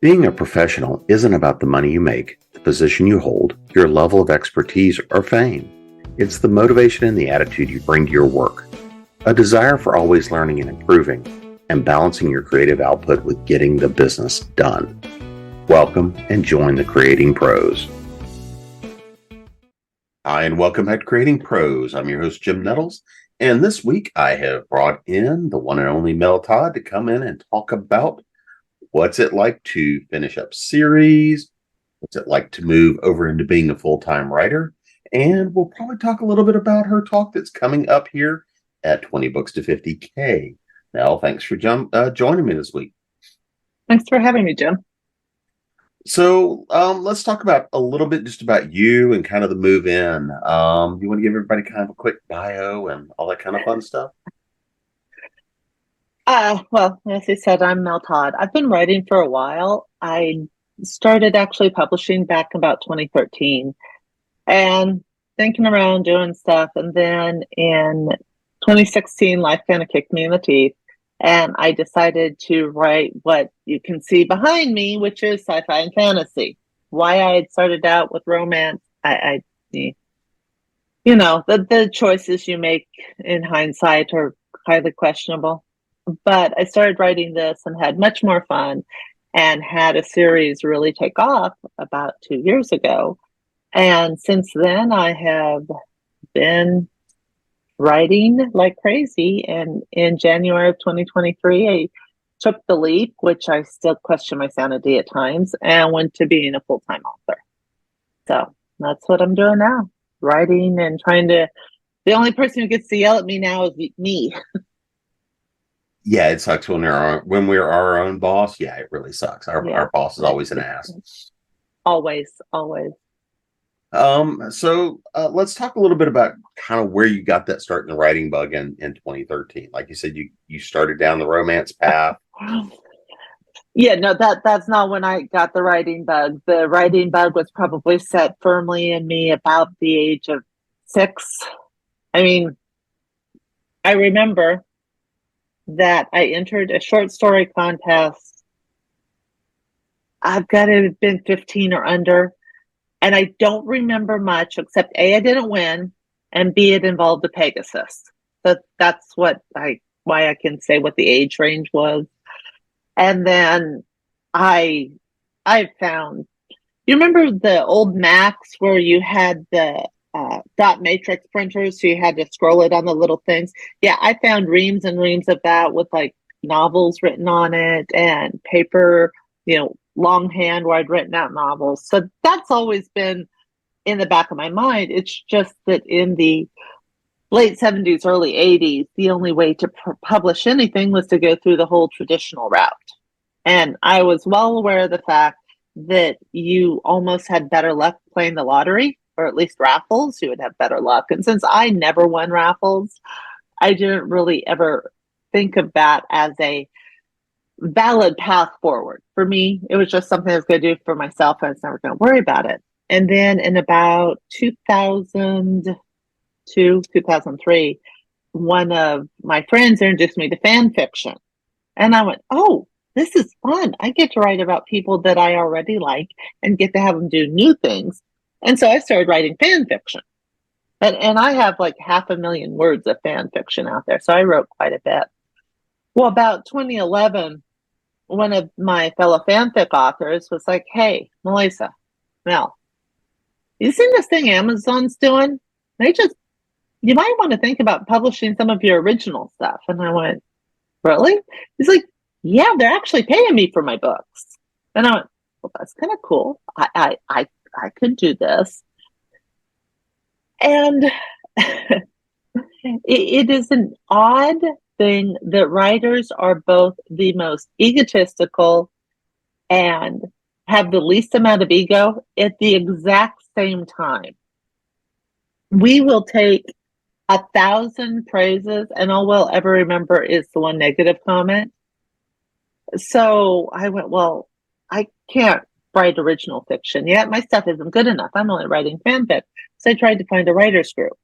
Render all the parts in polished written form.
Being a professional isn't about the money you make, the position you hold, your level of expertise, or fame. It's the motivation and the attitude you bring to your work. A desire for always learning and improving, and balancing your creative output with getting the business done. Welcome and join the Creating Pros. Hi, and welcome back to Creating Pros. I'm your host, Jim Nettles, and this week I have brought in the one and only Melisa Todd to come in and talk about what's it like to finish up series, what's it like to move over into being a full-time writer, and we'll probably talk a little bit about her talk that's coming up here at 20 Books to 50K. Mel, thanks for joining me this week. Thanks for having me, Jim. So let's talk about a little bit just about you and kind of the move in. You want to give everybody kind of a quick bio and all that kind of fun stuff? Well, as I said, I'm Mel Todd. I've been writing for a while. I started actually publishing back about 2013 and thinking around doing stuff. And then in 2016, life kind of kicked me in the teeth. And I decided to write what you can see behind me, which is sci-fi and fantasy. Why I had started out with romance, the choices you make in hindsight are highly questionable. But I started writing this and had much more fun and had a series really take off about 2 years ago. And since then, I have been writing like crazy. And in January of 2023, I took the leap, which I still question my sanity at times, and went to being a full-time author. So that's what I'm doing now, writing and trying to. The only person who gets to yell at me now is me. Yeah, it sucks when we're our own boss. Yeah, it really sucks. Our boss is always an ass. Always. So let's talk a little bit about kind of where you got that start in the writing bug in 2013. Like you said, you started down the romance path. Yeah, no, that's not when I got the writing bug. The writing bug was probably set firmly in me about the age of 6. I mean, I remember that I entered a short story contest. I've got to have been 15 or under. And I don't remember much except A, I didn't win, and B, it involved a Pegasus. So that's why I can say what the age range was. And then I found, you remember the old Macs where you had the dot matrix printers, so you had to scroll it on the little things? Yeah, I found reams and reams of that with like novels written on it and paper, longhand where I'd written out novels. So that's always been in the back of my mind. It's just that in the late 70s, early 80s, the only way to publish anything was to go through the whole traditional route. And I was well aware of the fact that you almost had better luck playing the lottery, or at least raffles. You would have better luck. And since I never won raffles, I didn't really ever think of that as a valid path forward. For me, it was just something I was going to do for myself. I was never going to worry about it. And then in about 2002, 2003, one of my friends introduced me to fan fiction. And I went, oh, this is fun. I get to write about people that I already like and get to have them do new things. And so I started writing fan fiction. And I have like 500,000 words of fan fiction out there. So I wrote quite a bit. Well, about 2011, one of my fellow fanfic authors was like, hey, Melisa, Mel, you seen this thing Amazon's doing? You might want to think about publishing some of your original stuff. And I went, really? He's like, yeah, they're actually paying me for my books. And I went, well, that's kind of cool. I could do this. And it is an odd thing that writers are both the most egotistical and have the least amount of ego at the exact same time. We will take 1,000 praises and all we'll ever remember is the one negative comment. So I went, well, I can't write original fiction yet. My stuff isn't good enough. I'm only writing fanfic. So I tried to find a writer's group.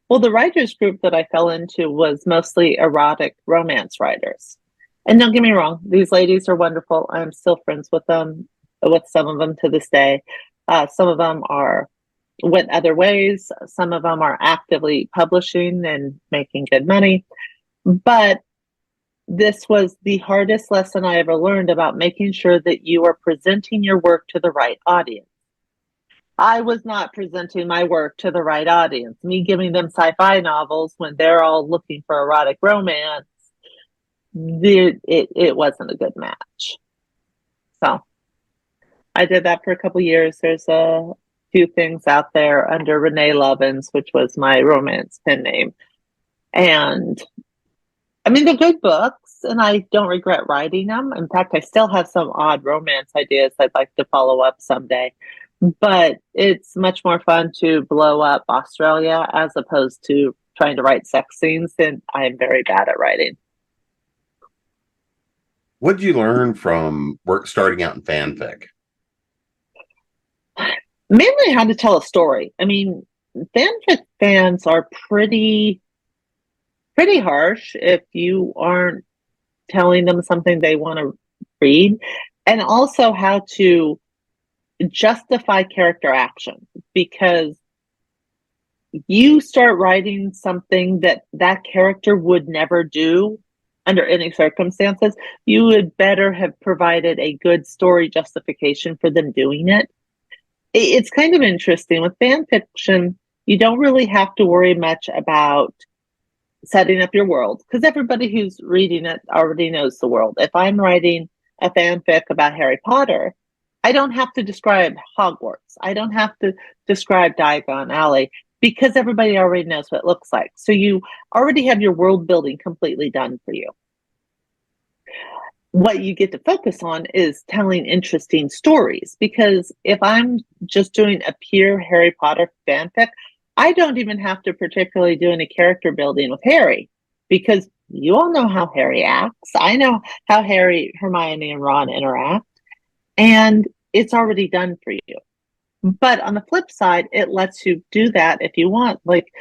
Well, the writers group that I fell into was mostly erotic romance writers. And don't get me wrong, these ladies are wonderful. I'm still friends with them, with some of them to this day. Some of them went other ways. Some of them are actively publishing and making good money. But this was the hardest lesson I ever learned about making sure that you are presenting your work to the right audience. I was not presenting my work to the right audience. Me giving them sci-fi novels when they're all looking for erotic romance, it wasn't a good match. So I did that for a couple years. There's a few things out there under Renee Lovins, which was my romance pen name. And I mean, they're good books, and I don't regret writing them. In fact, I still have some odd romance ideas I'd like to follow up someday. But it's much more fun to blow up Australia as opposed to trying to write sex scenes, and I am very bad at writing. What did you learn from work starting out in fanfic? Mainly how to tell a story. I mean, fanfic fans are pretty harsh if you aren't telling them something they want to read, and also how to justify character action, because you start writing something that character would never do under any circumstances. You would better have provided a good story justification for them doing it. It's kind of interesting with fan fiction. You don't really have to worry much about setting up your world, because everybody who's reading it already knows the world. If I'm writing a fanfic about Harry Potter, I don't have to describe Hogwarts. I don't have to describe Diagon Alley, because everybody already knows what it looks like. So you already have your world building completely done for you. What you get to focus on is telling interesting stories, because if I'm just doing a pure Harry Potter fanfic, I don't even have to particularly do any character building with Harry, because you all know how Harry acts. I know how Harry, Hermione, and Ron interact, and it's already done for you. But on the flip side, it lets you do that if you want. Like,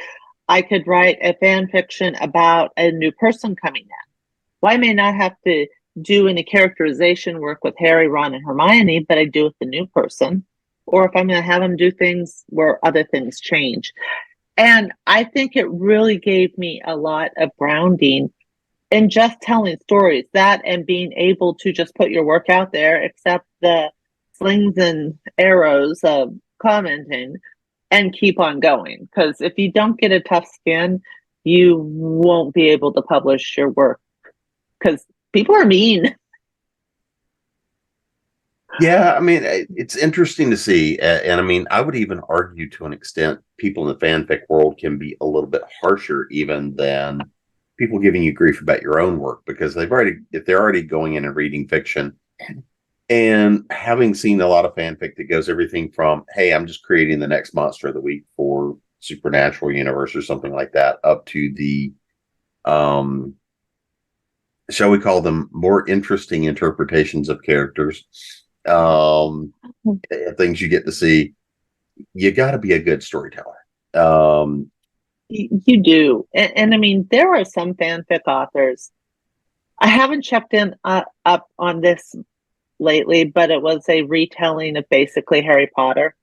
I could write a fan fiction about a new person coming in. Well, I may not have to do any characterization work with Harry, Ron, and Hermione, but I do with the new person. Or if I'm going to have them do things where other things change. And I think it really gave me a lot of grounding in just telling stories, that and being able to just put your work out there, accept the slings and arrows of commenting, and keep on going. Because if you don't get a tough skin, you won't be able to publish your work, because people are mean. Yeah, I mean, it's interesting to see. And I mean, I would even argue to an extent, people in the fanfic world can be a little bit harsher even than people giving you grief about your own work, because if they're already going in and reading fiction and having seen a lot of fanfic that goes everything from, hey, I'm just creating the next monster of the week for Supernatural Universe or something like that, up to the, shall we call them, more interesting interpretations of characters, things you get to see. You got to be a good storyteller. You do. And I mean, there are some fanfic authors. I haven't checked in up on this lately, but it was a retelling of basically Harry Potter.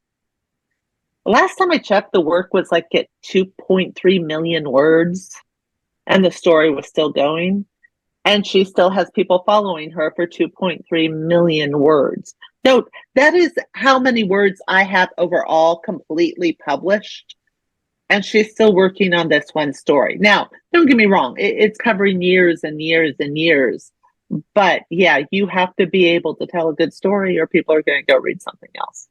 Last time I checked, the work was like at 2.3 million words, and the story was still going. And she still has people following her for 2.3 million words. Note, that is how many words I have overall completely published. And she's still working on this one story. Now, don't get me wrong, it's covering years and years and years. But yeah, you have to be able to tell a good story, or people are going to go read something else.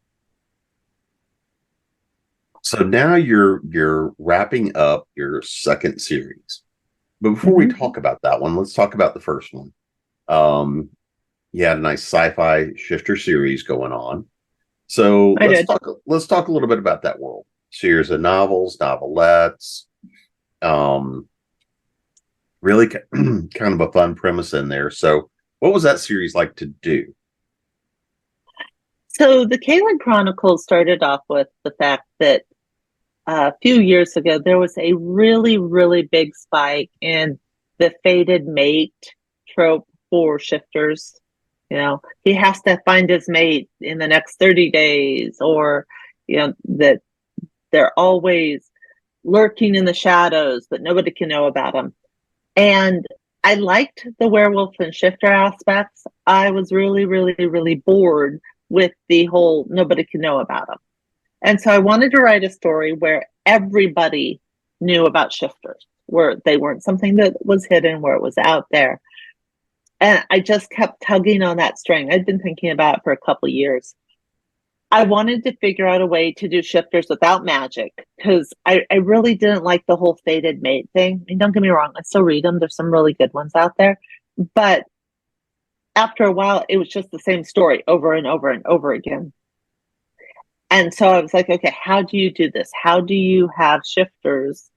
So now you're wrapping up your second series. But before we talk about that one, let's talk about the first one. You had a nice sci-fi shifter series going on. So let's talk a little bit about that world. Series of novels, novelettes, really kind of a fun premise in there. So what was that series like to do? So the Kaylid Chronicles started off with the fact that a few years ago, there was a really, really big spike in the fated mate trope for shifters. You know, he has to find his mate in the next 30 days, or, you know, that they're always lurking in the shadows, that nobody can know about them. And I liked the werewolf and shifter aspects. I was really, really, really bored with the whole nobody can know about them. And so I wanted to write a story where everybody knew about shifters, where they weren't something that was hidden, where it was out there. And I just kept tugging on that string. I'd been thinking about it for a couple of years. I wanted to figure out a way to do shifters without magic, because I really didn't like the whole fated mate thing. I mean, don't get me wrong, I still read them. There's some really good ones out there. But after a while, it was just the same story over and over and over again. And so I was like, okay, how do you do this? How do you have shifters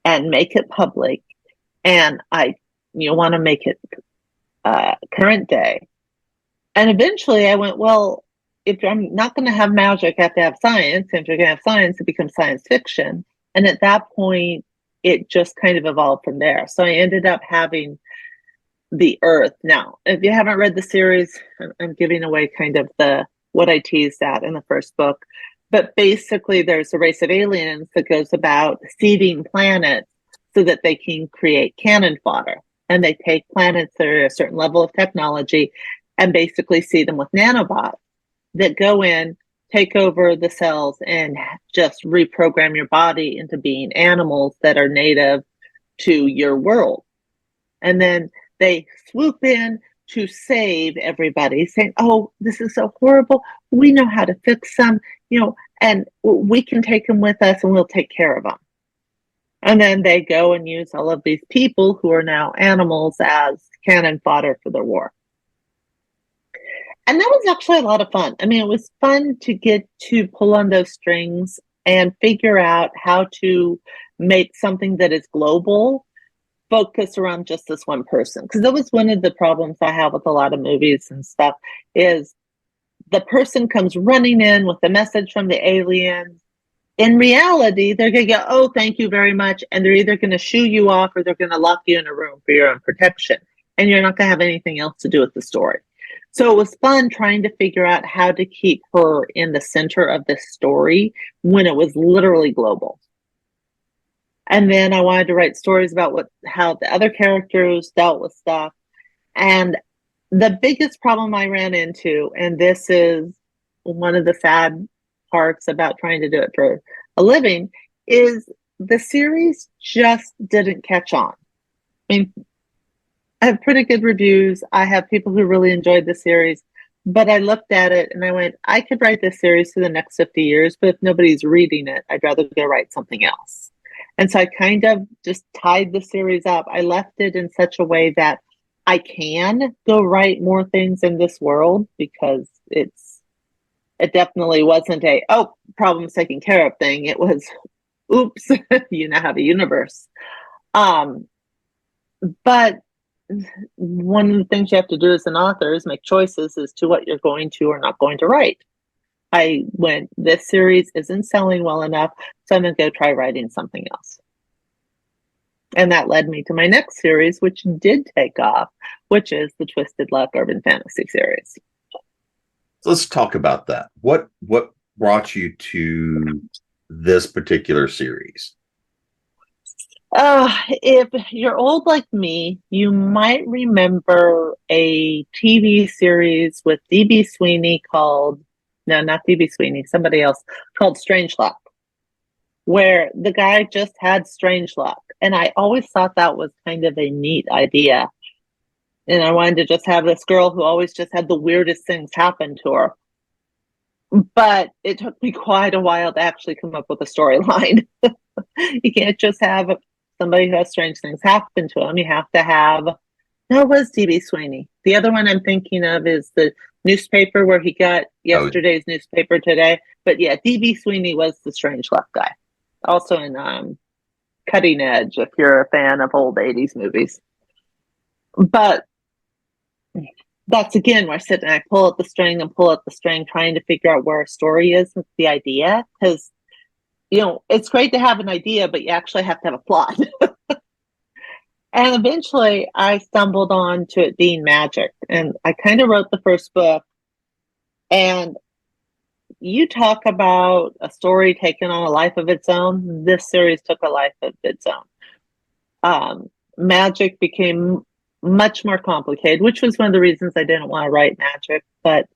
and make it public? And you want to make it current day. And eventually I went, well, if I'm not going to have magic, I have to have science. And if you're going to have science, it becomes science fiction. And at that point, it just kind of evolved from there. So I ended up having the Earth. Now, if you haven't read the series, I'm giving away kind of what I teased at in the first book. But basically, there's a race of aliens that goes about seeding planets so that they can create cannon fodder. And they take planets that are at a certain level of technology and basically seed them with nanobots that go in, take over the cells, and just reprogram your body into being animals that are native to your world. And then they swoop in to save everybody, saying, oh, this is so horrible. We know how to fix them, and we can take them with us and we'll take care of them. And then they go and use all of these people who are now animals as cannon fodder for their war. And that was actually a lot of fun. I mean, it was fun to get to pull on those strings and figure out how to make something that is global focus around just this one person. Because that was one of the problems I have with a lot of movies and stuff, is the person comes running in with a message from the aliens. In reality, they're going to go, oh, thank you very much. And they're either going to shoo you off or they're going to lock you in a room for your own protection. And you're not going to have anything else to do with the story. So it was fun trying to figure out how to keep her in the center of the story when it was literally global. And then I wanted to write stories about how the other characters dealt with stuff. And the biggest problem I ran into, and this is one of the sad parts about trying to do it for a living, is the series just didn't catch on. I mean, I have pretty good reviews. I have people who really enjoyed the series, but I looked at it and I went, I could write this series for the next 50 years, but if nobody's reading it, I'd rather go write something else. And so I kind of just tied the series up. I left it in such a way that I can go write more things in this world, because it definitely wasn't problems taken care of thing. It was, oops, you now have a universe. But one of the things you have to do as an author is make choices as to what you're going to or not going to write. I went, this series isn't selling well enough, so I'm going to go try writing something else. And that led me to my next series, which did take off, which is the Twisted Luck Urban Fantasy series. Let's talk about that. What brought you to this particular series? If you're old like me, you might remember a TV series with D.B. Sweeney not D.B. Sweeney, somebody else, called Strangeluck, where the guy just had strange luck. And I always thought that was kind of a neat idea. And I wanted to just have this girl who always just had the weirdest things happen to her. But it took me quite a while to actually come up with a storyline. You can't just have somebody who has strange things happen to them. You have to have... No, it was D.B. Sweeney. The other one I'm thinking of is the newspaper where he got yesterday's newspaper today. But yeah, D.B. Sweeney was the strange luck guy. Also in Cutting Edge, if you're a fan of old 80s movies. But that's, again, where I sit and I pull at the string and pull at the string, trying to figure out where a story is with the idea. Because, it's great to have an idea, but you actually have to have a plot. And eventually I stumbled on to it being magic. And I kind of wrote the first book. And you talk about a story taking on a life of its own. This series took a life of its own. Magic became much more complicated, which was one of the reasons I didn't want to write magic. But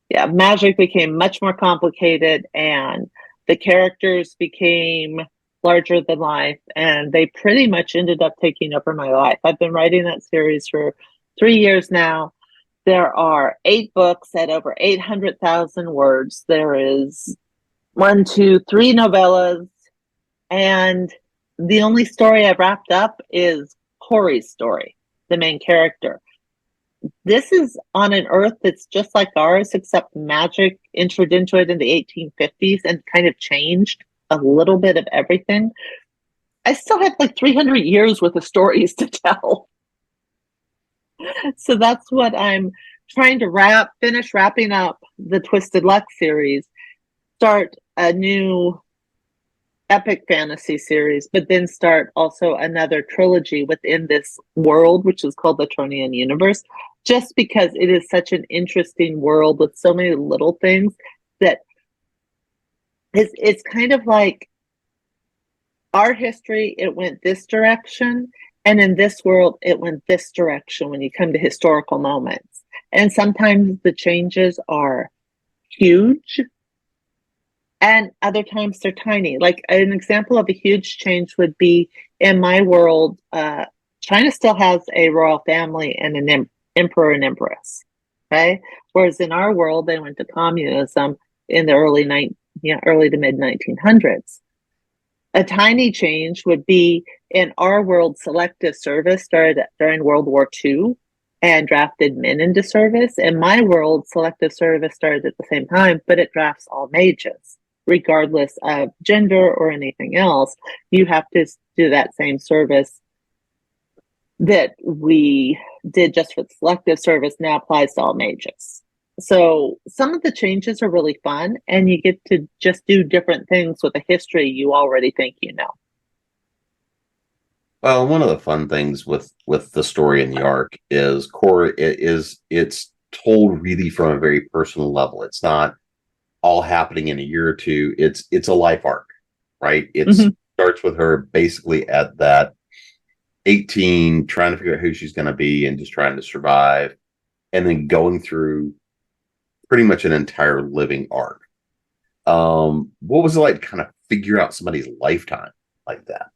yeah, magic became much more complicated, and the characters became larger than life, and they pretty much ended up taking over my life. I've been writing that series for 3 years now. There are 8 books at over 800,000 words. There is 1, 2, 3 novellas, and the only story I've wrapped up is Corey's story, the main character. This is on an Earth that's just like ours, except magic entered into it in the 1850s and kind of changed a little bit of everything. I still have like 300 years worth of stories to tell. So that's what I'm trying to finish wrapping up the Twisted Luck series, start a new epic fantasy series, but then start also another trilogy within this world, which is called the Tronian universe, just because it is such an interesting world with so many little things that it's kind of like our history, it went this direction, and in this world, it went this direction when you come to historical moments. And sometimes the changes are huge, and other times they're tiny. Like an example of a huge change would be in my world, China still has a royal family and an emperor and empress. Okay, whereas in our world, they went to communism in the early to mid 1900s. A tiny change would be in our world, selective service started during World War II and drafted men into service. In my world, selective service started at the same time, but it drafts all mages, regardless of gender or anything else. You have to do that same service that we did just for selective service now applies to all mages. So some of the changes are really fun, and you get to just do different things with a history you already think you know. Well, one of the fun things with the story in the arc is core it's told really from a very personal level. It's not all happening in a year or two. It's a life arc, right? It starts with her basically at that 18, trying to figure out who she's going to be and just trying to survive, and then going through pretty much an entire living arc. What was it like to kind of figure out somebody's lifetime like that?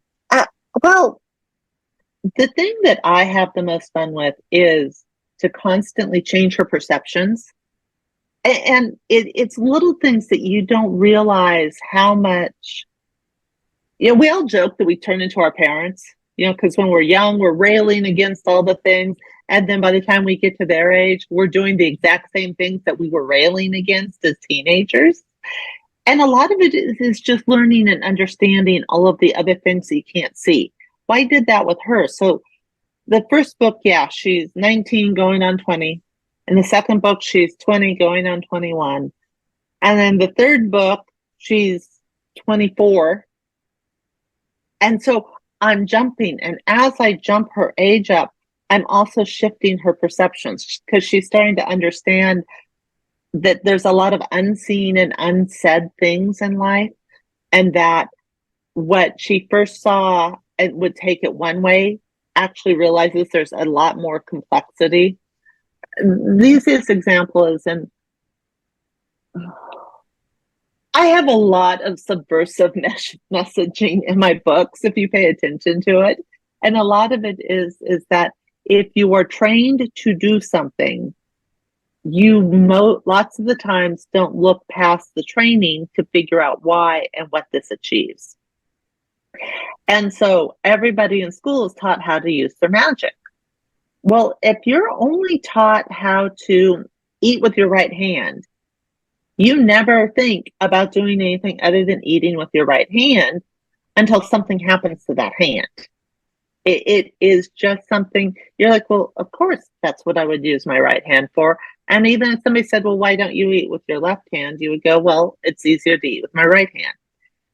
Well, the thing that I have the most fun with is to constantly change her perceptions. And it's little things that you don't realize how much. We all joke that we turn into our parents, because when we're young, we're railing against all the things. And then by the time we get to their age, we're doing the exact same things that we were railing against as teenagers. And a lot of it is just learning and understanding all of the other things that you can't see. Well, I did that with her. So the first book, yeah, she's 19 going on 20. In the second book, she's 20 going on 21. And then the third book, she's 24. And so I'm jumping. And as I jump her age up, I'm also shifting her perceptions because she's starting to understand that there's a lot of unseen and unsaid things in life. And that what she first saw and would take it one way actually realizes there's a lot more complexity. The easiest example is I have a lot of subversive messaging in my books if you pay attention to it. And a lot of it is that if you are trained to do something, you lots of the times don't look past the training to figure out why and what this achieves. And so everybody in school is taught how to use their magic. Well, if you're only taught how to eat with your right hand, you never think about doing anything other than eating with your right hand until something happens to that hand. It is just something you're like, well, of course, that's what I would use my right hand for. And even if somebody said, well, why don't you eat with your left hand? You would go, well, it's easier to eat with my right hand.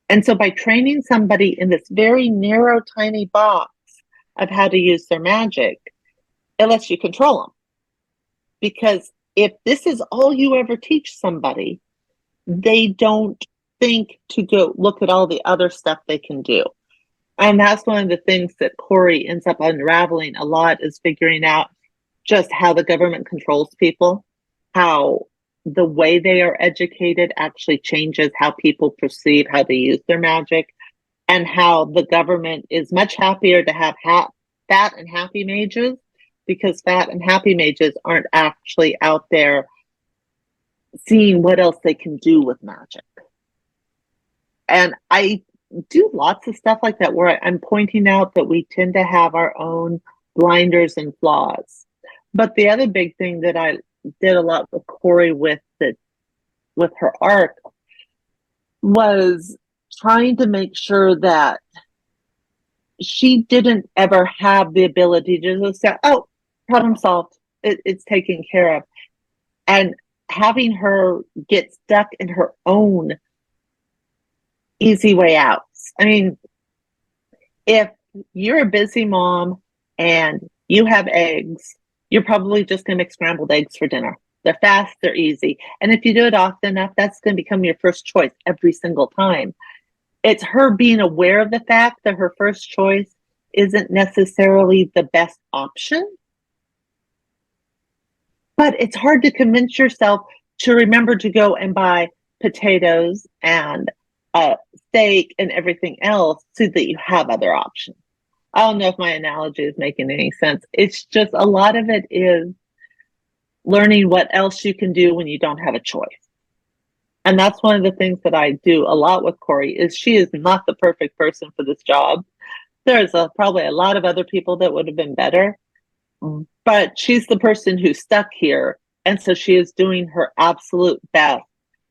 And so by training somebody in this very narrow, tiny box of how to use their magic, it lets you control them. Because if this is all you ever teach somebody, they don't think to go look at all the other stuff they can do. And that's one of the things that Corey ends up unraveling a lot, is figuring out just how the government controls people, how the way they are educated actually changes how people perceive how they use their magic, and how the government is much happier to have fat and happy mages, because fat and happy mages aren't actually out there seeing what else they can do with magic. And I do lots of stuff like that, where I'm pointing out that we tend to have our own blinders and flaws. But the other big thing that I did a lot with Corey with her arc was trying to make sure that she didn't ever have the ability to just say, oh, problem solved, it's taken care of. And having her get stuck in her own easy way out. I mean, if you're a busy mom and you have eggs, you're probably just going to make scrambled eggs for dinner. They're fast, they're easy. And if you do it often enough, that's going to become your first choice every single time. It's her being aware of the fact that her first choice isn't necessarily the best option. But it's hard to convince yourself to remember to go and buy potatoes and steak and everything else so that you have other options. I don't know if my analogy is making any sense. It's just a lot of it is learning what else you can do when you don't have a choice. And that's one of the things that I do a lot with Corey, is she is not the perfect person for this job. There's probably a lot of other people that would have been better, but she's the person who's stuck here. And so she is doing her absolute best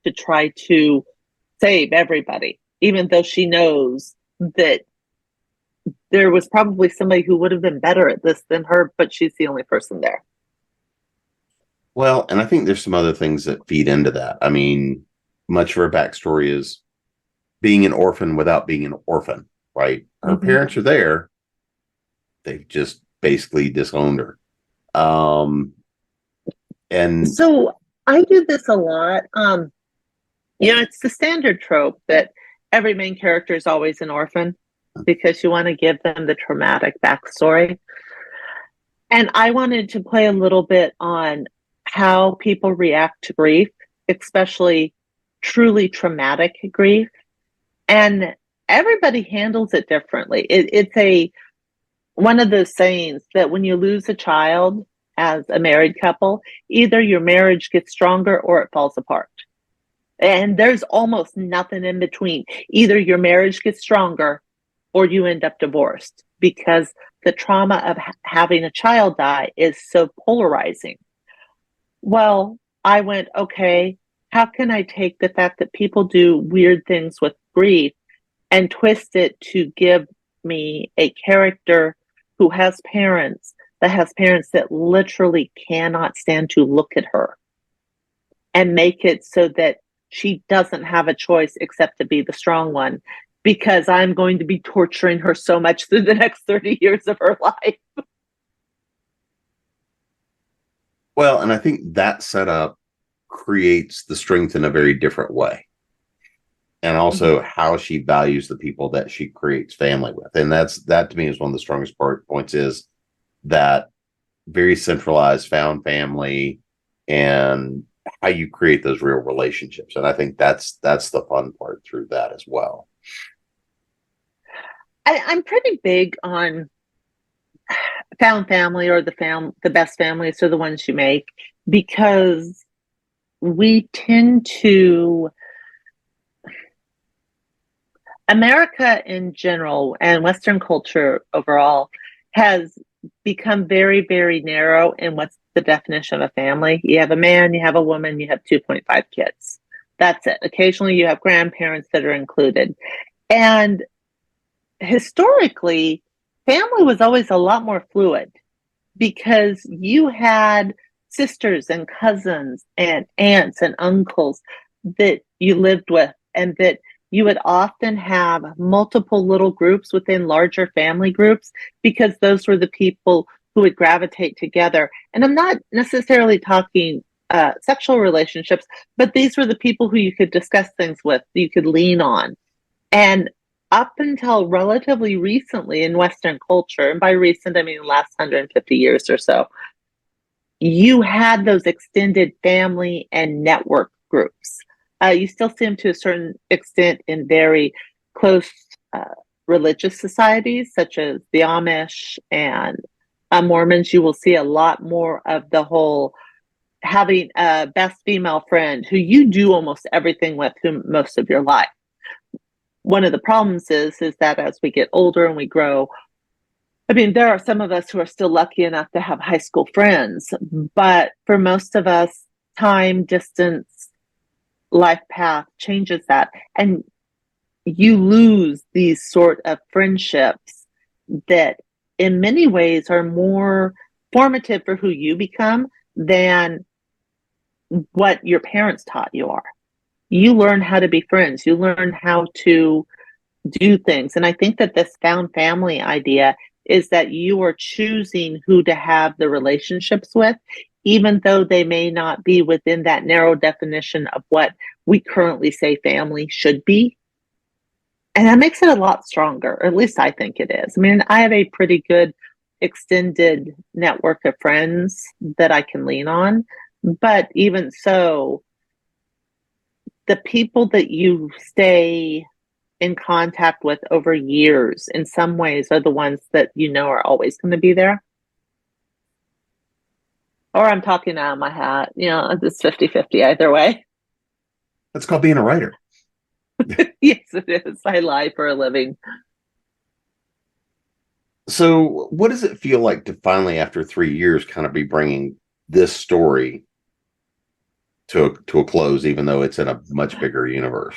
to try to save everybody, even though she knows that there was probably somebody who would have been better at this than her, but she's the only person there. Well, and I think there's some other things that feed into that. I mean, much of her backstory is being an orphan without being an orphan, right? Her parents are there. They've just basically disowned her. And so I do this a lot. It's the standard trope that every main character is always an orphan, because you want to give them the traumatic backstory. And I wanted to play a little bit on how people react to grief, especially truly traumatic grief. And everybody handles it differently. It's one of those sayings that when you lose a child as a married couple, either your marriage gets stronger or it falls apart. And there's almost nothing in between. Either your marriage gets stronger or you end up divorced, because the trauma of having a child die is so polarizing. Well, I went, okay, how can I take the fact that people do weird things with grief and twist it to give me a character who has parents that literally cannot stand to look at her, and make it so that she doesn't have a choice except to be the strong one, because I'm going to be torturing her so much through the next 30 years of her life. well, and I think that setup creates the strength in a very different way. And also how she values the people that she creates family with. And that to me is one of the strongest points, is that very centralized found family and how you create those real relationships. And I think that's the fun part through that as well. I'm pretty big on found family, or the best families are the ones you make, because we tend to, America in general and Western culture overall has become very, very narrow in what's the definition of a family. You have a man, you have a woman, you have 2.5 kids. That's it. Occasionally you have grandparents that are included. And historically, family was always a lot more fluid, because you had sisters and cousins and aunts and uncles that you lived with, and that you would often have multiple little groups within larger family groups because those were the people who would gravitate together. And I'm not necessarily talking sexual relationships, but these were the people who you could discuss things with, you could lean on. And up until relatively recently in Western culture, and by recent, I mean the last 150 years or so, you had those extended family and network groups. You still see them to a certain extent in very close religious societies, such as the Amish and Mormons. You will see a lot more of the whole having a best female friend who you do almost everything with whom most of your life. One of the problems is that as we get older and we grow, I mean, there are some of us who are still lucky enough to have high school friends, but for most of us, time, distance, life path changes that. And you lose these sort of friendships that in many ways are more formative for who you become than what your parents taught you are. You learn how to be friends. You learn how to do things. And I think that this found family idea is that you are choosing who to have the relationships with, even though they may not be within that narrow definition of what we currently say family should be. And that makes it a lot stronger, or at least I think it is. I mean, I have a pretty good extended network of friends that I can lean on. But even so, the people that you stay in contact with over years in some ways are the ones that you know are always going to be there. Or I'm talking out of my hat. You know, it's 50-50 either way. That's called being a writer. Yes, it is. I lie for a living. So what does it feel like to finally, after 3 years, kind of be bringing this story to a close, even though it's in a much bigger universe?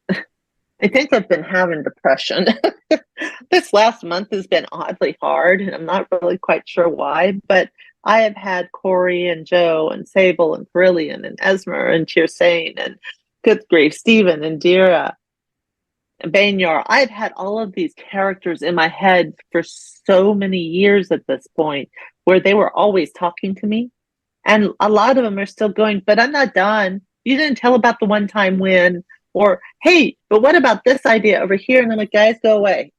I think I've been having depression. This last month has been oddly hard, and I'm not really quite sure why, but I have had Corey and Joe and Sable and Brilliant and Esmer and Tirsain and good grief, Stephen and Dira and Banyar. I've had all of these characters in my head for so many years at this point where they were always talking to me. And a lot of them are still going, but I'm not done. You didn't tell about the one time when, or, hey, but what about this idea over here? And I'm like, guys, go away.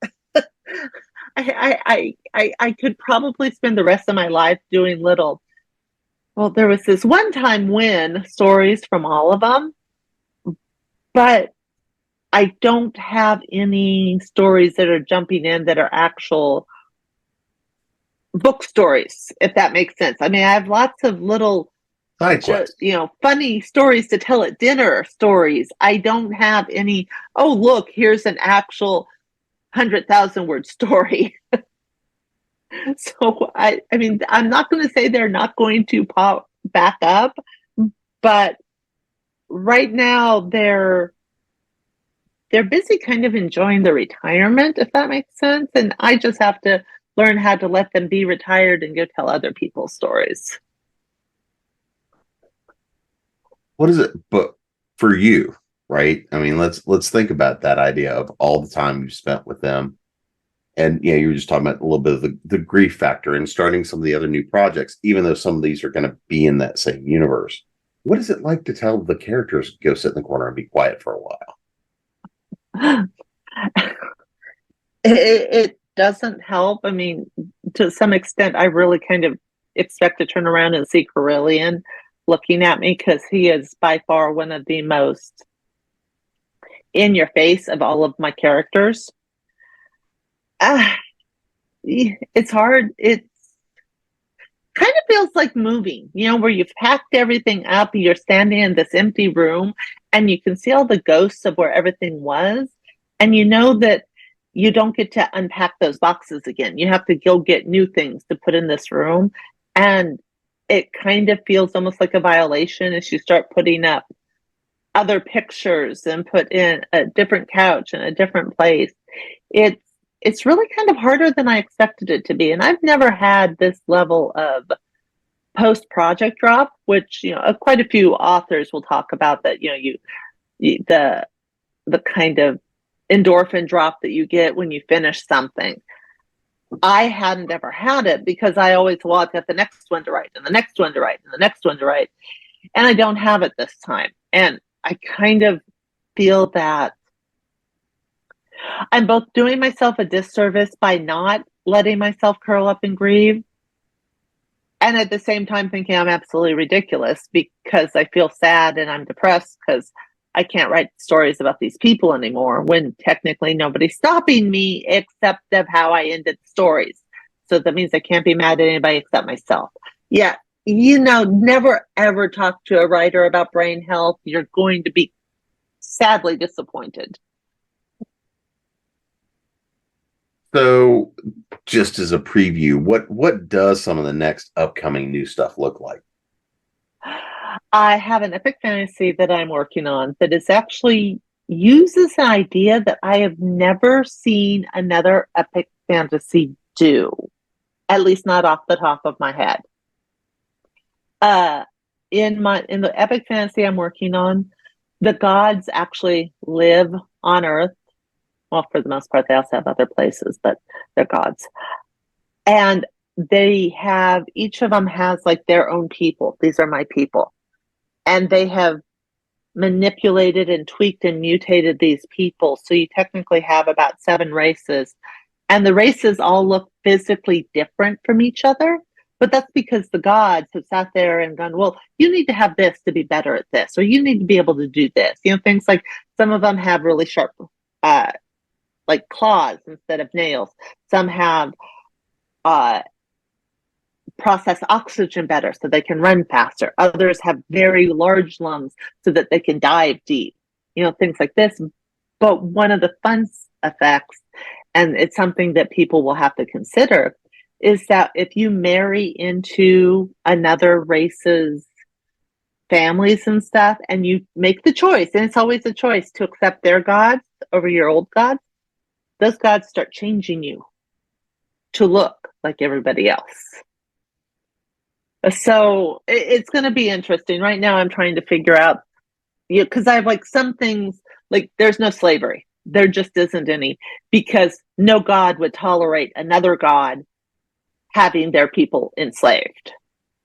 I could probably spend the rest of my life doing little. Well, there was this one time when stories from all of them, but I don't have any stories that are jumping in that are actual book stories, if that makes sense. I mean, I have lots of little, funny stories to tell at dinner stories. I don't have any, oh, look, here's an actual 100,000 word story. So, I mean, I'm not going to say they're not going to pop back up, but right now they're busy kind of enjoying the retirement, if that makes sense. And I just have to learn how to let them be retired and go tell other people's stories. What is it? But for you, right? I mean, let's think about that idea of all the time you spent with them. And yeah, you were just talking about a little bit of the grief factor and starting some of the other new projects, even though some of these are going to be in that same universe. What is it like to tell the characters to go sit in the corner and be quiet for a while? It doesn't help. I mean, to some extent, I really kind of expect to turn around and see Carillion looking at me because he is by far one of the most in your face of all of my characters. It's hard. It's kind of feels like moving, where you've packed everything up, you're standing in this empty room and you can see all the ghosts of where everything was. And you know that you don't get to unpack those boxes again. You have to go get new things to put in this room. And it kind of feels almost like a violation as you start putting up other pictures and put in a different couch in a different place. It's really kind of harder than I expected it to be. And I've never had this level of post-project drop, which, quite a few authors will talk about that, the the kind of endorphin drop that you get when you finish something. I hadn't ever had it because I always, well, I've got the next one to write and the next one to write and the next one to write. And I don't have it this time. And I kind of feel that I'm both doing myself a disservice by not letting myself curl up and grieve. And at the same time thinking I'm absolutely ridiculous because I feel sad and I'm depressed because I can't write stories about these people anymore when technically nobody's stopping me except of how I ended stories. So that means I can't be mad at anybody except myself. Yeah, never ever talk to a writer about brain health. You're going to be sadly disappointed. So, just as a preview, what does some of the next upcoming new stuff look like? I have an epic fantasy that I'm working on that is actually uses an idea that I have never seen another epic fantasy do, at least not off the top of my head. In the epic fantasy I'm working on, the gods actually live on Earth. Well, for the most part, they also have other places, but they're gods. And each of them has like their own people. These are my people. And they have manipulated and tweaked and mutated these people. So you technically have about 7 races. And the races all look physically different from each other. But that's because the gods have sat there and gone, well, you need to have this to be better at this, or you need to be able to do this. Things like some of them have really sharp like claws instead of nails. Some have process oxygen better so they can run faster. Others have very large lungs so that they can dive deep. Things like this. But one of the fun effects, and it's something that people will have to consider, is that if you marry into another race's families and stuff, and you make the choice, and it's always a choice to accept their gods over your old gods, those gods start changing you to look like everybody else. So it's going to be interesting. Right now I'm trying to figure out, because I have like some things, like there's no slavery. There just isn't any, because no god would tolerate another god having their people enslaved.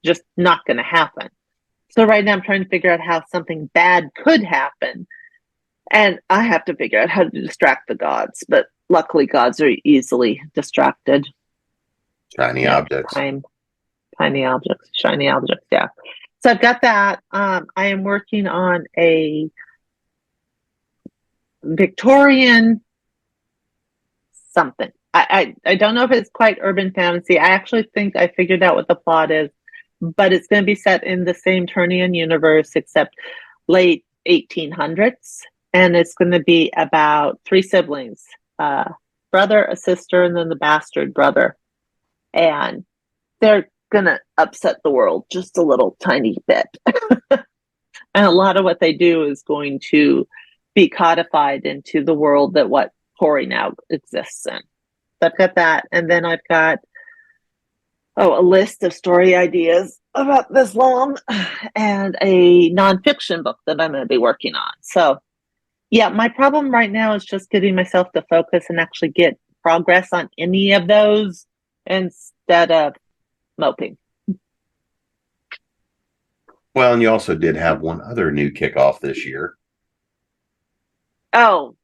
Just not going to happen. So right now I'm trying to figure out how something bad could happen. And I have to figure out how to distract the gods. But luckily, gods are easily distracted. Shiny objects. Shiny objects, yeah. So I've got that. I am working on a Victorian something. I don't know if it's quite urban fantasy. I actually think I figured out what the plot is, but it's going to be set in the same Turnian universe except late 1800s. And it's going to be about 3 siblings, a brother, a sister, and then the bastard brother. And they're going to upset the world just a little tiny bit. And a lot of what they do is going to be codified into the world that what Corey now exists in. So I've got that. And then I've got a list of story ideas about this long and a nonfiction book that I'm going to be working on. So yeah, my problem right now is just getting myself to focus and actually get progress on any of those instead of moping. Well, and you also did have one other new kickoff this year. Oh,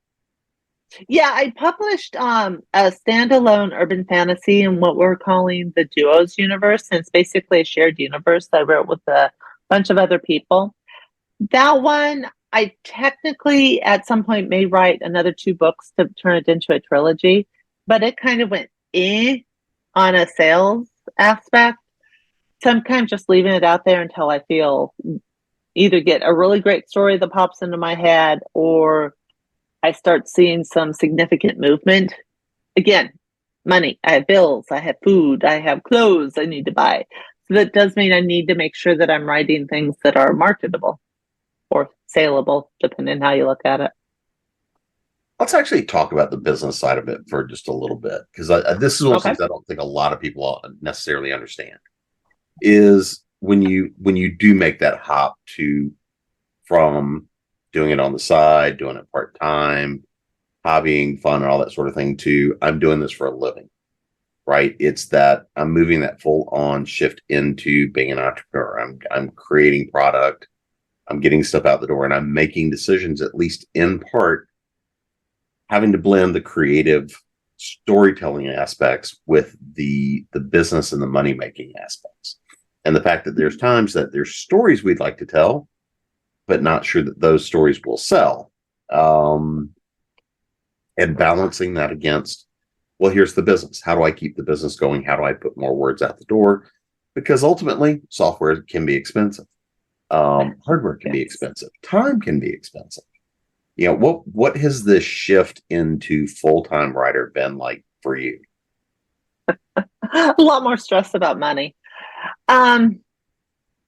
yeah, I published a standalone urban fantasy in what we're calling the Duos universe. And it's basically a shared universe that I wrote with a bunch of other people. That one, I technically at some point may write another 2 books to turn it into a trilogy, but it kind of went on a sales aspect. So I'm kind of just leaving it out there until I feel either get a really great story that pops into my head or I start seeing some significant movement. Again, money. I have bills. I have food. I have clothes I need to buy. So that does mean I need to make sure that I'm writing things that are marketable or saleable, depending on how you look at it. Let's actually talk about the business side of it for just a little bit, because this is one of the things I don't think a lot of people necessarily understand. Is when you do make that hop from doing it on the side, doing it part-time, hobbying, fun, and all that sort of thing, to I'm doing this for a living, right? It's that I'm moving that full-on shift into being an entrepreneur. I'm creating product, I'm getting stuff out the door, and I'm making decisions, at least in part, having to blend the creative storytelling aspects with the business and the money making aspects, and the fact that there's times that there's stories we'd like to tell, but not sure that those stories will sell. And balancing that against, well, here's the business. How do I keep the business going? How do I put more words out the door? Because ultimately, software can be expensive. Hardware can be expensive. Time can be expensive. What has this shift into full-time writer been like for you? A lot more stress about money. I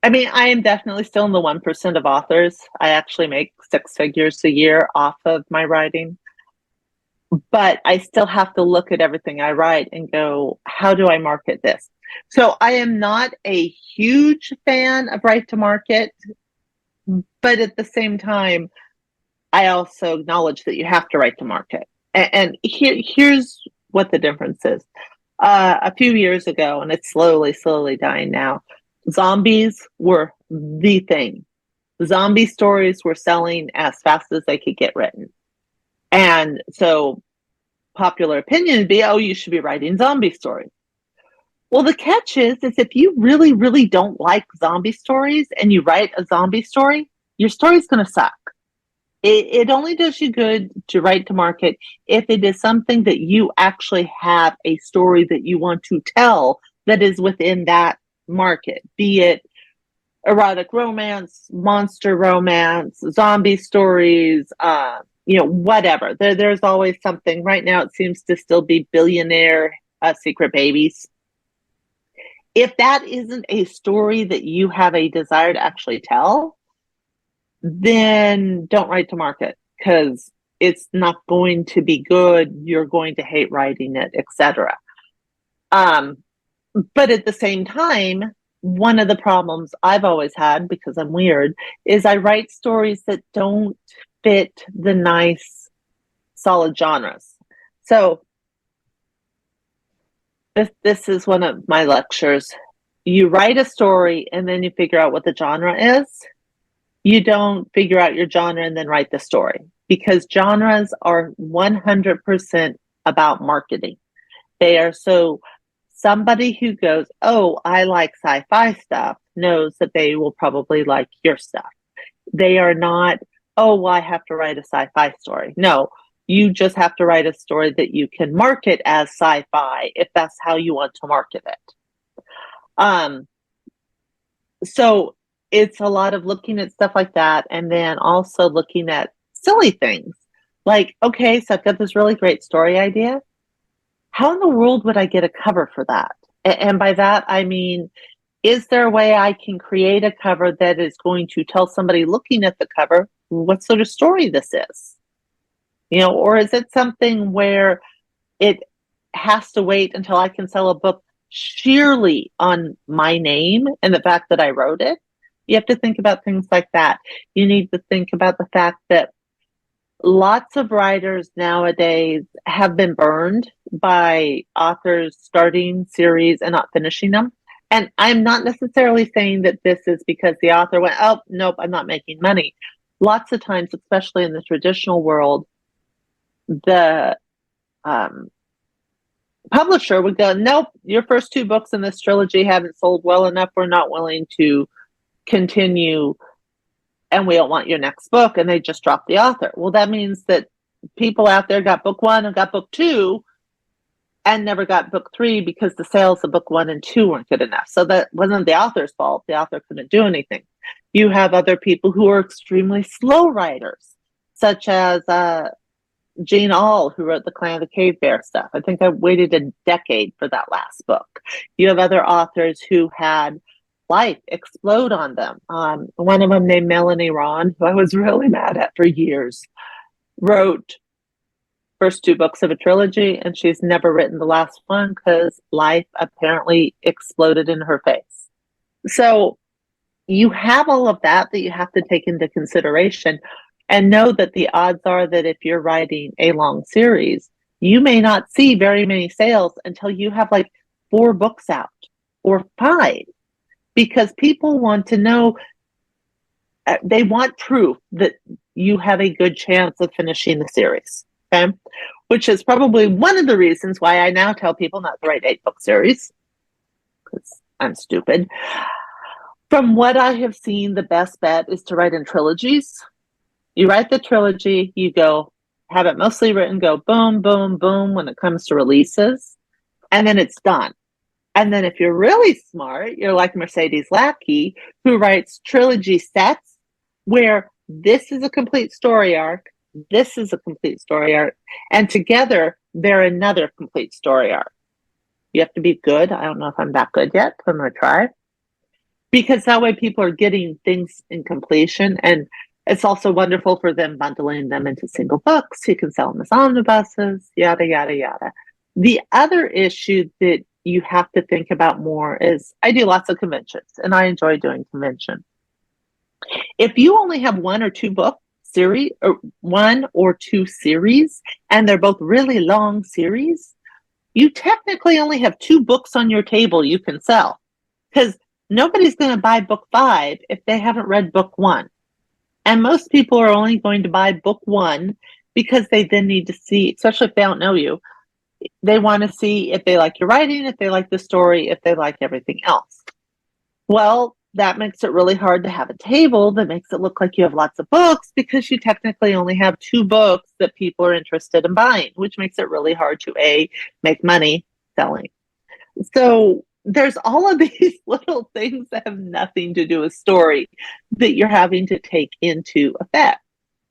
mean, I am definitely still in the 1% of authors. I actually make 6 figures a year off of my writing. But I still have to look at everything I write and go, how do I market this? So I am not a huge fan of write to market, but at the same time, I also acknowledge that you have to write to market. And here's what the difference is. A few years ago, and it's slowly dying now, zombies were the thing. Zombie stories were selling as fast as they could get written. And so popular opinion would be, oh, you should be writing zombie stories. Well, the catch is if you really don't like zombie stories and you write a zombie story, your story's going to suck. It only does you good to write to market if it is something that you actually have a story that you want to tell that is within that market, be it erotic romance, monster romance, zombie stories, whatever. There's always something. Right now, it seems to still be billionaire secret babies. If that isn't a story that you have a desire to actually tell, then don't write to market, because it's not going to be good. You're going to hate writing it, etc. But at the same time, one of the problems I've always had, because I'm weird, is I write stories that don't fit the nice, solid genres. So this is one of my lectures. You write a story and then you figure out what the genre is. You don't figure out your genre and then write the story, because genres are 100% about marketing. They are so somebody who goes, oh, I like sci-fi stuff, knows that they will probably like your stuff. They are not, oh, well, I have to write a sci-fi story. No, you just have to write a story that you can market as sci-fi if that's how you want to market it. So it's a lot of looking at stuff like that, and then also looking at silly things. Like, okay, so I've got this really great story idea. How in the world would I get a cover for that? And by that, I mean, is there a way I can create a cover that is going to tell somebody looking at the cover what sort of story this is? Or is it something where it has to wait until I can sell a book sheerly on my name and the fact that I wrote it? You have to think about things like that. You need to think about the fact that lots of writers nowadays have been burned by authors starting series and not finishing them. And I'm not necessarily saying that this is because the author went, oh, nope, I'm not making money. Lots of times, especially in the traditional world, the publisher would go, nope, your first 2 books in this trilogy haven't sold well enough. We're not willing to continue, and we don't want your next book. And they just drop the author. Well, that means that people out there got book 1 and got book 2 and never got book 3 because the sales of book 1 and 2 weren't good enough. So that wasn't the author's fault. The author couldn't do anything. You have other people who are extremely slow writers, such as Jean Ahl, who wrote the Clan of the Cave Bear stuff. I think I waited a decade for that last book. You have other authors who had life explode on them. One of them, named Melanie Ron, who I was really mad at for years, wrote first 2 books of a trilogy, and she's never written the last one because life apparently exploded in her face. So you have all of that you have to take into consideration. And know that the odds are that if you're writing a long series, you may not see very many sales until you have like 4 books out or 5, because people want to know, they want proof that you have a good chance of finishing the series. Okay. Which is probably one of the reasons why I now tell people not to write 8-book series, because I'm stupid. From what I have seen, the best bet is to write in trilogies. You write the trilogy, you go, have it mostly written, go boom, boom, boom when it comes to releases, and then it's done. And then if you're really smart, you're like Mercedes Lackey, who writes trilogy sets where this is a complete story arc, this is a complete story arc, and together they're another complete story arc. You have to be good. I don't know if I'm that good yet, but I'm going to try. Because that way people are getting things in completion, and it's also wonderful for them bundling them into single books. You can sell them as omnibuses, yada, yada, yada. The other issue that you have to think about more is, I do lots of conventions and I enjoy doing convention. If you only have 1 or 2 book series, or 1 or 2 series, and they're both really long series, you technically only have 2 books on your table you can sell, because nobody's going to buy book 5 if they haven't read book 1. And most people are only going to buy book 1 because they then need to see, especially if they don't know you, they want to see if they like your writing, if they like the story, if they like everything else. Well, that makes it really hard to have a table that makes it look like you have lots of books, because you technically only have 2 books that people are interested in buying, which makes it really hard to make money selling. So there's all of these little things that have nothing to do with story that you're having to take into effect.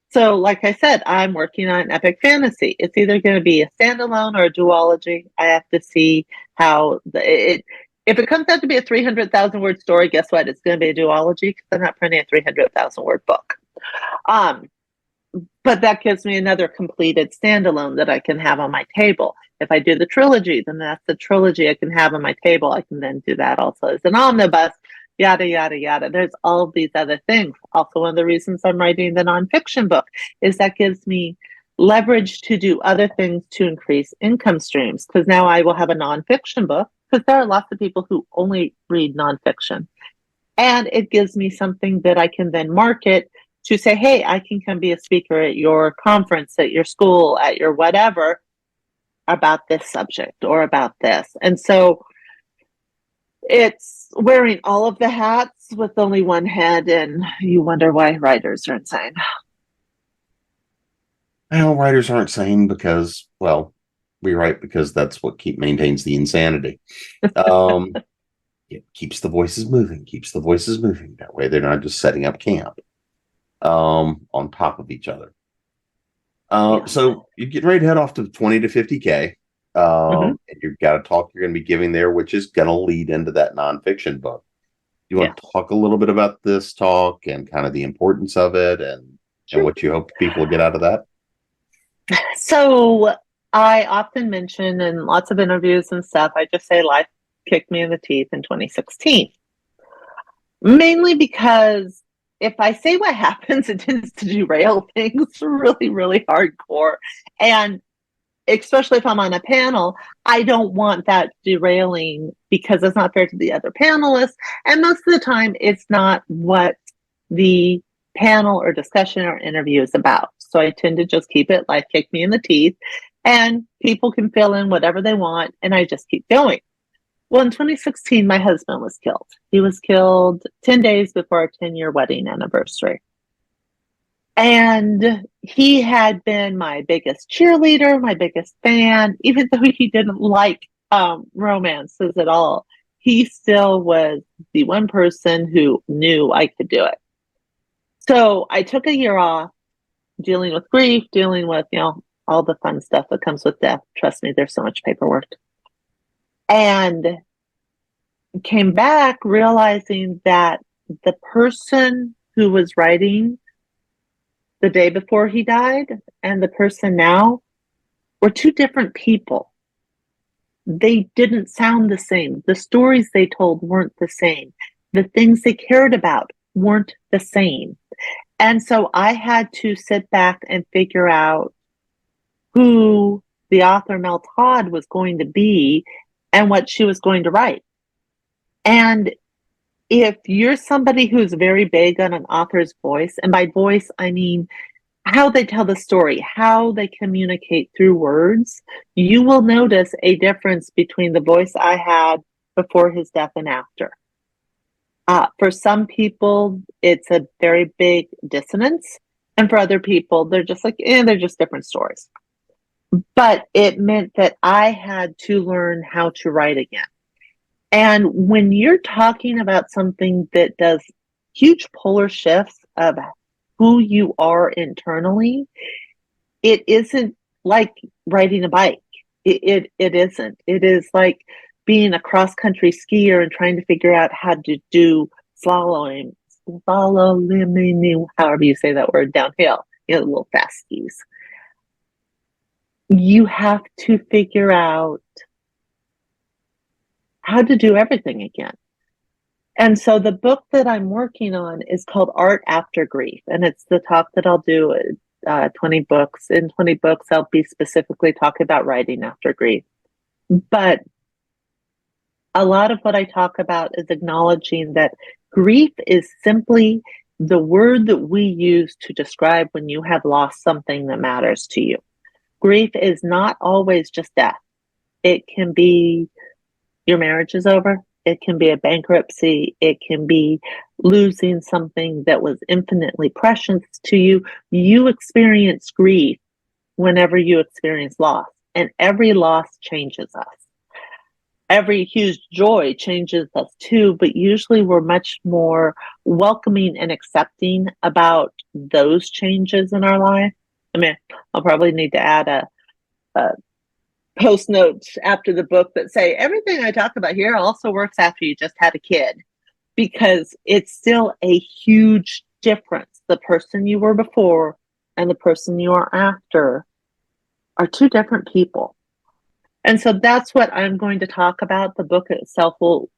So like I said, I'm working on epic fantasy. It's either going to be a standalone or a duology. I have to see how if it comes out to be a 300,000 word story, guess what? It's going to be a duology, because I'm not printing a 300,000 word book. But that gives me another completed standalone that I can have on my table. If I do the trilogy, then that's the trilogy I can have on my table. I can then do that also as an omnibus, yada, yada, yada. There's all of these other things. Also, one of the reasons I'm writing the nonfiction book is that gives me leverage to do other things to increase income streams, because now I will have a nonfiction book, because there are lots of people who only read nonfiction. And it gives me something that I can then market to say, hey, I can come be a speaker at your conference, at your school, at your whatever, about this subject or about this. And so it's wearing all of the hats with only one head, and you wonder why writers are insane. Well, writers aren't sane because, well, we write because that's what maintains the insanity. It keeps the voices moving, keeps the voices moving. That way they're not just setting up camp on top of each other. Yeah. So you're getting ready to head off to 20 to 50K. And you've got a talk you're going to be giving there, which is going to lead into that nonfiction book. You want to talk a little bit about this talk and kind of the importance of it, and what you hope people will get out of that? So I often mention in lots of interviews and stuff, I just say life kicked me in the teeth in 2016. Mainly because if I say what happens, it tends to derail things really, really hardcore. And especially if I'm on a panel, I don't want that derailing, because it's not fair to the other panelists. And most of the time, it's not what the panel or discussion or interview is about. So I tend to just keep it life kicked me in the teeth, and people can fill in whatever they want, and I just keep going. Well, in 2016, my husband was killed. He was killed 10 days before our 10-year wedding anniversary. And he had been my biggest cheerleader, my biggest fan, even though he didn't like romances at all. He still was the one person who knew I could do it. So I took a year off, dealing with grief, dealing with, all the fun stuff that comes with death. Trust me, there's so much paperwork. And came back realizing that the person who was writing the day before he died and the person now were 2 different people. They didn't sound the same. The stories they told weren't the same. The things they cared about weren't the same. And so I had to sit back and figure out who the author Mel Todd was going to be and what she was going to write. And if you're somebody who's very big on an author's voice, and by voice, I mean how they tell the story, how they communicate through words, you will notice a difference between the voice I had before his death and after. For some people, it's a very big dissonance. And for other people, they're just like, they're just different stories. But it meant that I had to learn how to write again. And when you're talking about something that does huge polar shifts of who you are internally, it isn't like riding a bike. It isn't. It is like being a cross-country skier and trying to figure out how to do slalom, however you say that word, downhill, little fast skis. You have to figure out how to do everything again. And so the book that I'm working on is called Art After Grief. And it's the talk that I'll do 20 books. In 20 books, I'll be specifically talking about writing after grief. But a lot of what I talk about is acknowledging that grief is simply the word that we use to describe when you have lost something that matters to you. Grief is not always just death. It can be your marriage is over. It can be a bankruptcy. It can be losing something that was infinitely precious to you. You experience grief whenever you experience loss, and every loss changes us. Every huge joy changes us too, but usually we're much more welcoming and accepting about those changes in our life. I mean, I'll probably need to add a post notes after the book that say everything I talk about here also works after you just had a kid, because it's still a huge difference. The person you were before and the person you are after are two different people. And so that's what I'm going to talk about. The book itself will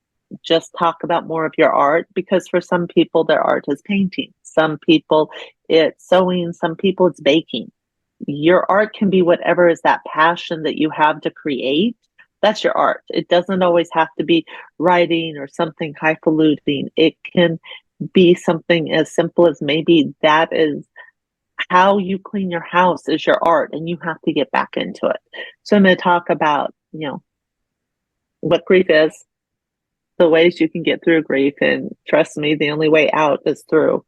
just talk about more of your art, because for some people their art is painting, some people it's sewing, some people it's baking. Your art can be whatever is that passion that you have to create. That's your art. It doesn't always have to be writing or something highfalutin. It can be something as simple as maybe that is how you clean your house is your art, and you have to get back into it. So I'm going to talk about, what grief is, the ways you can get through grief, and trust me, the only way out is through.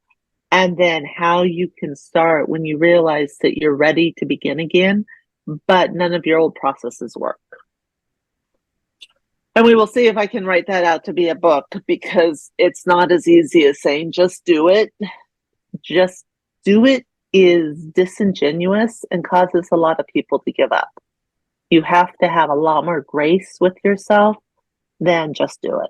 And then how you can start when you realize that you're ready to begin again, but none of your old processes work. And we will see if I can write that out to be a book, because it's not as easy as saying, just do it. Just do it is disingenuous and causes a lot of people to give up. You have to have a lot more grace with yourself than just do it.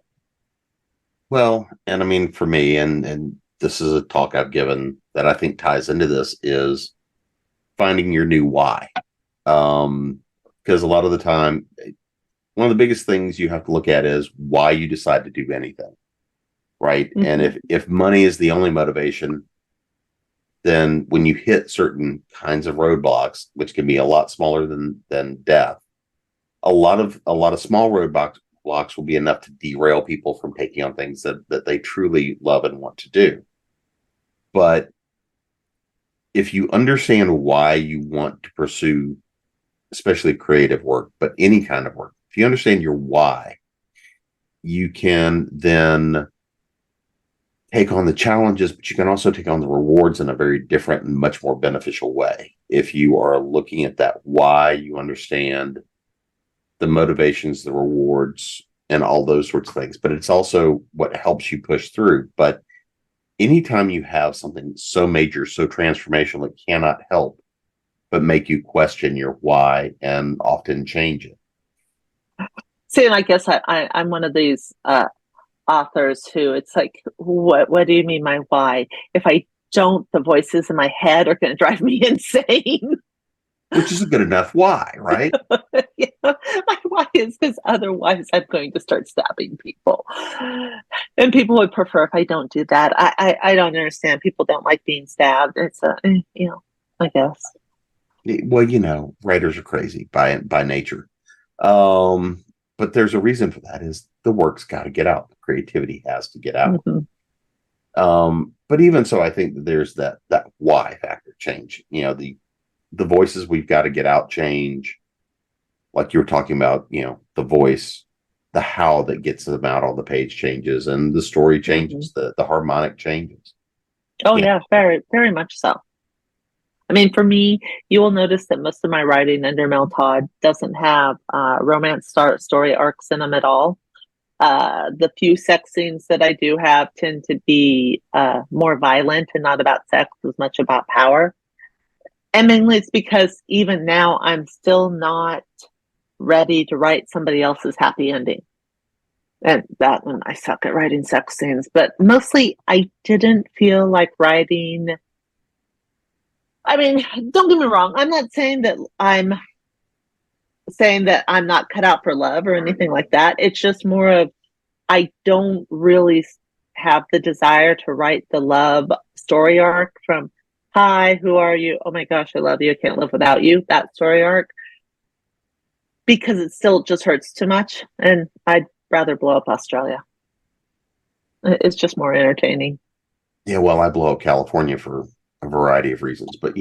Well, and I mean, for me, and this is a talk I've given that I think ties into this, is finding your new why. Because a lot of the time, one of the biggest things you have to look at is why you decide to do anything, right? Mm-hmm. And if money is the only motivation, then when you hit certain kinds of roadblocks, which can be a lot smaller than death, a lot of small roadblocks will be enough to derail people from taking on things that they truly love and want to do. But if you understand why you want to pursue, especially creative work, but any kind of work, if you understand your why, you can then take on the challenges, but you can also take on the rewards in a very different and much more beneficial way. If you are looking at that why, you understand the motivations, the rewards, and all those sorts of things. But it's also what helps you push through. But anytime you have something so major, so transformational, it cannot help but make you question your why and often change it. See, and I guess I'm one of these authors who it's like, what do you mean my why? If I don't, the voices in my head are going to drive me insane. Which is a good enough why, right? My Otherwise, I'm going to start stabbing people. And people would prefer if I don't do that. I don't understand. People don't like being stabbed. It's I guess. Well, writers are crazy by nature. But there's a reason for that is the work's got to get out. The creativity has to get out. Mm-hmm. But even so, I think that there's that why factor change. The voices we've got to get out change. Like you were talking about, the voice, the how that gets them out on the page changes, and the story changes, the harmonic changes. Oh yeah, very, very much so. I mean, for me, you will notice that most of my writing under Mel Todd doesn't have romance story arcs in them at all. The few sex scenes that I do have tend to be more violent and not about sex as much about power. And mainly it's because even now I'm still not ready to write somebody else's happy ending. And that one, I suck at writing sex scenes. But mostly I didn't feel like writing. I mean, don't get me wrong. I'm not saying that I'm not cut out for love or anything like that. It's just more of I don't really have the desire to write the love story arc from hi, who are you? Oh my gosh, I love you. I can't live without you. That story arc. Because it still just hurts too much. And I'd rather blow up Australia. It's just more entertaining. Yeah, well, I blow up California for a variety of reasons, but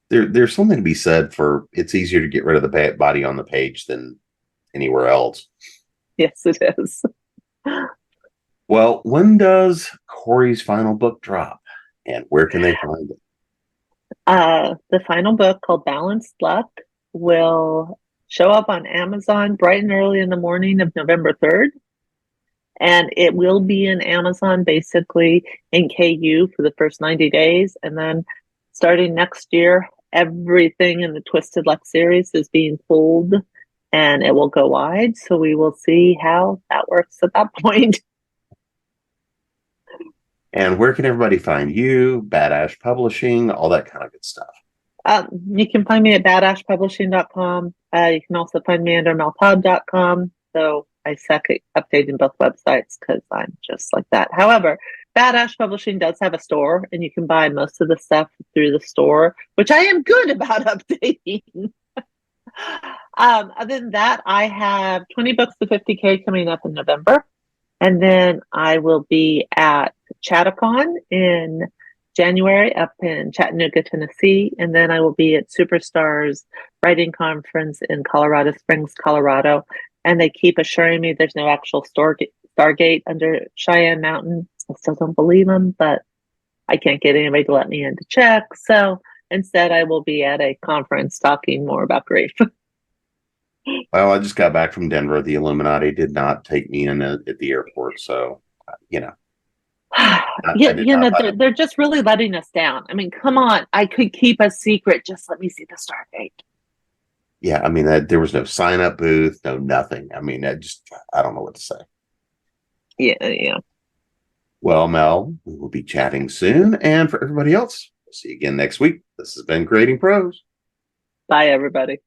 there's something to be said for it's easier to get rid of the body on the page than anywhere else. Yes, it is. Well, when does Corey's final book drop, and where can they find it? The final book called Balanced Luck will show up on Amazon bright and early in the morning of November 3rd. And it will be in Amazon basically in KU for the first 90 days. And then starting next year, everything in the Twisted Luck series is being pulled and it will go wide. So we will see how that works at that point. And where can everybody find you, Badash Publishing, all that kind of good stuff? You can find me at badashpublishing.com. You can also find me under meltodd.com. So I suck at updating both websites because I'm just like that. However, Badash Publishing does have a store, and you can buy most of the stuff through the store, which I am good about updating. Other than that, I have 20 books to 50K coming up in November. And then I will be at Chattacon in January up in Chattanooga, Tennessee. And then I will be at Superstars Writing Conference in Colorado Springs, Colorado. And they keep assuring me there's no actual Stargate under Cheyenne Mountain. I still don't believe them, but I can't get anybody to let me in to check. So instead, I will be at a conference talking more about grief. Well, I just got back from Denver. The Illuminati did not take me in at the airport. So, they're just really letting us down. I mean, come on. I could keep a secret. Just let me see the Stargate. Yeah, I mean, there was no sign-up booth, no nothing. I mean, I don't know what to say. Yeah. Well, Mel, we will be chatting soon. And for everybody else, we'll see you again next week. This has been Creating Prose. Bye, everybody.